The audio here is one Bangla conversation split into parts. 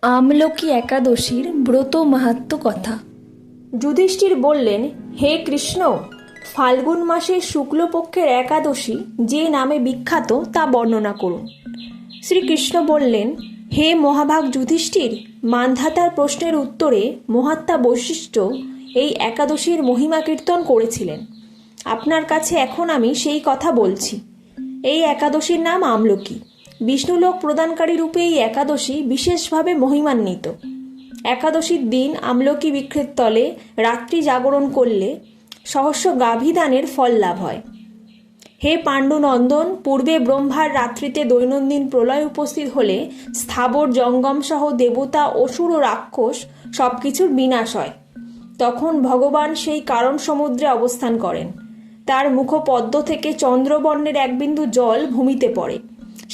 আমলকি একাদশীর ব্রত মাহাত্ম্য কথা। যুধিষ্ঠির বললেন, হে কৃষ্ণ, ফাল্গুন মাসের শুক্লপক্ষের একাদশী যে নামে বিখ্যাত তা বর্ণনা করুন। শ্রীকৃষ্ণ বললেন, হে মহাভাগ যুধিষ্ঠির, মান্ধাতার প্রশ্নের উত্তরে মহাত্মা বৈশিষ্ট্য এই একাদশীর মহিমা কীর্তন করেছিলেন। আপনার কাছে এখন আমি সেই কথা বলছি। এই একাদশীর নাম আমলকি। বিষ্ণুলোক প্রদানকারী রূপে এই একাদশী বিশেষভাবে মহিমান্বিত। একাদশীর দিন আমলকি বৃক্ষের তলে রাত্রি জাগরণ করলে সহস্র গাভীদানের ফল লাভ হয়। হে পাণ্ডুনন্দন, পূর্বে ব্রহ্মার রাত্রিতে দৈনন্দিন প্রলয় উপস্থিত হলে স্থাবর জঙ্গম সহ দেবতা, অসুর ও রাক্ষস সবকিছুর বিনাশ হয়। তখন ভগবান সেই কারণ সমুদ্রে অবস্থান করেন। তার মুখপদ্ম থেকে চন্দ্রবর্ণের এক বিন্দু জল ভূমিতে পড়ে।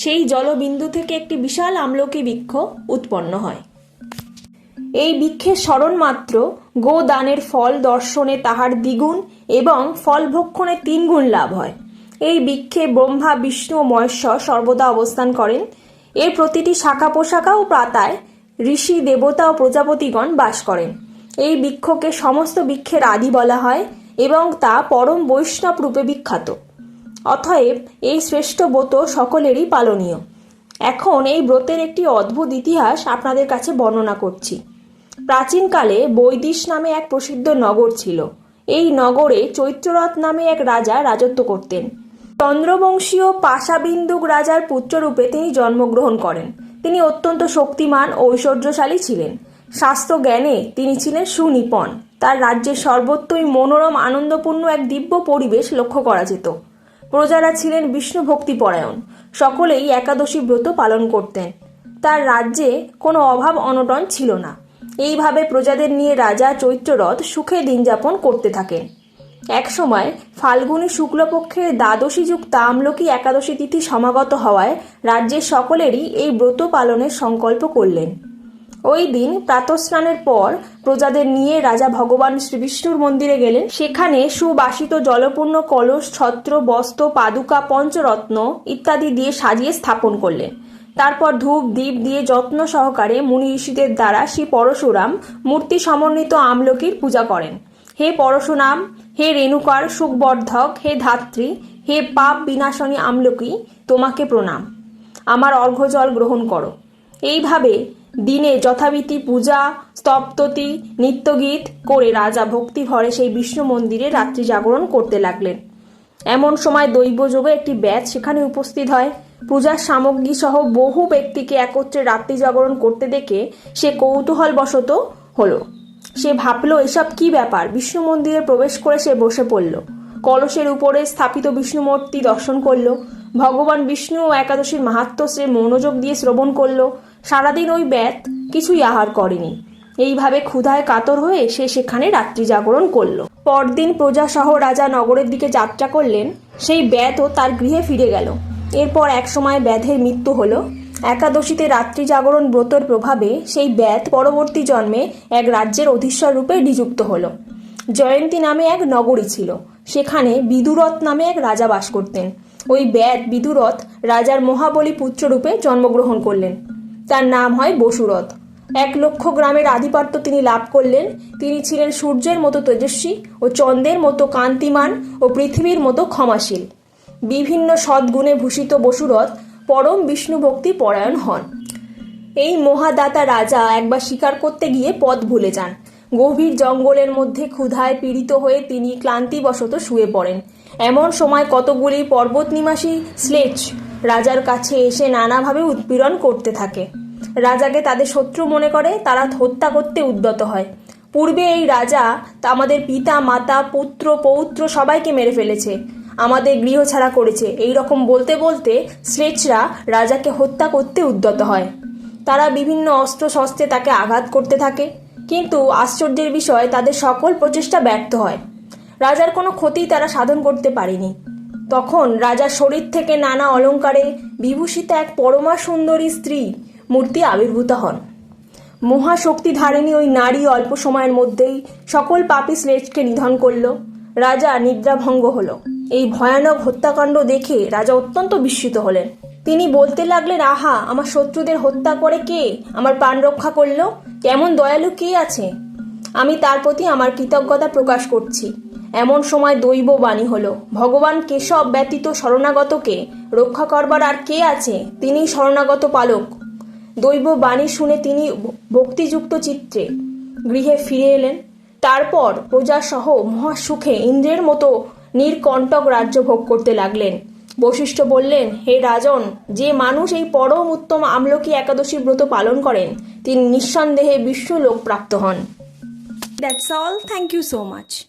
সেই জলবিন্দু থেকে একটি বিশাল আমলকি বৃক্ষ উৎপন্ন হয়। এই বৃক্ষের স্মরণ মাত্র গোদানের ফল দর্শনে তাহার দ্বিগুণ এবং ফল ভক্ষণে 3 গুণ লাভ হয়। এই বৃক্ষে ব্রহ্মা, বিষ্ণু ও মহেশ্বর সর্বদা অবস্থান করেন। এর প্রতিটি শাখা প্রশাখা ও পাতায় ঋষি, দেবতা ও প্রজাপতিগণ বাস করেন। এই বৃক্ষকে সমস্ত বৃক্ষের আদি বলা হয় এবং তা পরম বৈষ্ণব রূপে বিখ্যাত। অতএব এই শ্রেষ্ঠ ব্রত সকলেরই পালনীয়। এখন এই ব্রতের একটি অদ্ভুত ইতিহাস আপনাদের কাছে বর্ণনা করছি। প্রাচীনকালে বৈদিশ নামে এক প্রসিদ্ধ নগর ছিল। এই নগরে চৈত্ররথ নামে এক রাজা রাজত্ব করতেন। চন্দ্রবংশীয় পাশাবিন্দুক রাজার পুত্ররূপে তিনি জন্মগ্রহণ করেন। তিনি অত্যন্ত শক্তিমান ও ঐশ্বর্যশালী ছিলেন। শাস্ত্র জ্ঞানে তিনি ছিলেন সুনিপুণ। তার রাজ্যে সর্বত্রই মনোরম, আনন্দপূর্ণ এক দিব্য পরিবেশ লক্ষ্য করা যেত। প্রজারা ছিলেন বিষ্ণু ভক্তিপরায়ণ। সকলেই একাদশী ব্রত পালন করতেন। তার রাজ্যে কোনো অভাব অনটন ছিল না। এইভাবে প্রজাদের নিয়ে রাজা চৈত্ররথ সুখে দিন যাপন করতে থাকেন। একসময় ফাল্গুনী শুক্লপক্ষের দ্বাদশী যুক্ত আমলকি একাদশী তিথি সমাগত হওয়ায় রাজ্যের সকলেরই এই ব্রত পালনের সংকল্প করলেন। ওই দিন প্রাতঃস্নানের পর প্রজাদের নিয়ে রাজা ভগবান শ্রীবিষ্ণুর মন্দিরে গেলেন। সেখানে সুবাসিত জলপূর্ণ কলস, ছত্র, বস্ত্র, পাদুকা, পঞ্চরত্ন ইত্যাদি দিয়ে সাজিয়ে স্থাপন করলেন। তারপর ধূপ দীপ দিয়ে যত্ন সহকারে মুনি ঋষিদের দ্বারা শ্রী পরশুরাম মূর্তি সমন্বিত আমলকির পূজা করেন। হে পরশুরাম, হে রেণুকার সুখবর্ধক, হে ধাত্রী, হে পাপ বিনাশনী আমলকি, তোমাকে প্রণাম। আমার অর্ঘ্যজল গ্রহণ করো। এইভাবে দিনে যথারীতি পূজা, স্তবস্তুতি, নিত্যগীত করে রাজা ভক্তি ভরে সেই বিষ্ণু মন্দিরে রাত্রি জাগরণ করতে লাগলেন। এমন সময় দৈবযোগে একটি ব্যাধ সেখানে উপস্থিত হয়। পূজার সামগ্রী সহ বহু ব্যক্তিকে একত্রে রাত্রি জাগরণ করতে দেখে সে কৌতূহলবশত হলো। সে ভাবল, এসব কি ব্যাপার। বিষ্ণু মন্দিরে প্রবেশ করে সে বসে পড়ল। কলসের উপরে স্থাপিত বিষ্ণু মূর্তি দর্শন করল। ভগবান বিষ্ণু ও একাদশীর মাহাত্ম্য সে মনোযোগ দিয়ে শ্রবণ করল। সারাদিন ওই ব্যাধ কিছুই আহার করেনি। এইভাবে ক্ষুধায় কাতর হয়ে সে সেখানে রাত্রি জাগরণ করল। পরদিন প্রজা সহ রাজা নগরের দিকে যাত্রা করলেন। সেই ব্যাধও তার গৃহে ফিরে গেল। এরপর এক সময় ব্যাধের মৃত্যু হলো। একাদশীতে রাত্রি জাগরণ ব্রতের প্রভাবে সেই ব্যাধ পরবর্তী জন্মে এক রাজ্যের অধীশ্বর রূপে নিযুক্ত হলো। জয়ন্তী নামে এক নগরী ছিল। সেখানে বিদুরথ নামে এক রাজা বাস করতেন। ওই ব্যাধ বিদুরথ রাজার মহাবলী পুত্ররূপে জন্মগ্রহণ করলেন। তার নাম হয় বসুরথ। 1,00,000 গ্রামের আধিপত্য তিনি লাভ করলেন। তিনি ছিলেন সূর্যের মতো তেজস্বী ও চন্দ্রের মতো কান্তিমান ও পৃথিবীর মতো ক্ষমাশীল। বিভিন্ন সদ্গুণে ভূষিত বসুরথ পরম বিষ্ণু ভক্তি পরায়ণ হন। এই মহাদাতা রাজা একবার শিকার করতে গিয়ে পথ ভুলে যান। গভীর জঙ্গলের মধ্যে ক্ষুধায় পীড়িত হয়ে তিনি ক্লান্তিবশত শুয়ে পড়েন। এমন সময় কতগুলি পর্বত নিবাসী স্লেজ রাজার কাছে এসে নানাভাবে উৎপীড়ন করতে থাকে। রাজাকে তাদের শত্রু মনে করে তারা হত্যা করতে উদ্যত হয়। পূর্বে এই রাজা আমাদের পিতা, মাতা, পুত্র, পৌত্র সবাইকে মেরে ফেলেছে, আমাদের গৃহ ছাড়া করেছে, এই রকম বলতে বলতে স্লেজরা রাজাকে হত্যা করতে উদ্যত হয়। তারা বিভিন্ন অস্ত্র শস্ত্রে তাকে আঘাত করতে থাকে, কিন্তু আশ্চর্যের বিষয় তাদের সকল প্রচেষ্টা ব্যর্থ হয়। রাজার কোনো ক্ষতি তারা সাধন করতে পারেনি। তখন রাজার শরীর থেকে নানা অলঙ্কারে বিভূষিতা এক পরমা সুন্দরী স্ত্রী মূর্তি আবির্ভূত হন। মহাশক্তি ধারিণী ওই নারী অল্প সময়ের মধ্যেই সকল পাপী স্লেজকে নিধন করল। রাজা নিদ্রাভঙ্গ হল। এই ভয়ানক হত্যাকাণ্ড দেখে রাজা অত্যন্ত বিস্মিত হলেন। তিনি বলতে লাগলেন, আহা, আমার শত্রুদের হত্যা করে কে আমার প্রাণ রক্ষা করলো? এমন দয়ালু কে আছে? আমি তার প্রতি আমার কৃতজ্ঞতা প্রকাশ করছি। এমন সময় দৈব বাণী হলো, ভগবান কেশব ব্যতীত শরণাগতকে রক্ষা করবার আর কে আছে? তিনি শরণাগত পালক। দৈব বাণী শুনে তিনি ভক্তিযুক্ত চিত্তে গৃহে ফিরে এলেন। তারপর প্রজাসহ মহাসুখে ইন্দ্রের মতো নীরকণ্টক রাজ্য ভোগ করতে লাগলেন। বশিষ্ঠ বললেন, হে রাজন, যে মানুষ এই পরম উত্তম আমলকি একাদশী ব্রত পালন করেন তিনি নিঃসন্দেহে বিষ্ণুলোক প্রাপ্ত হন। That's all. Thank you so much.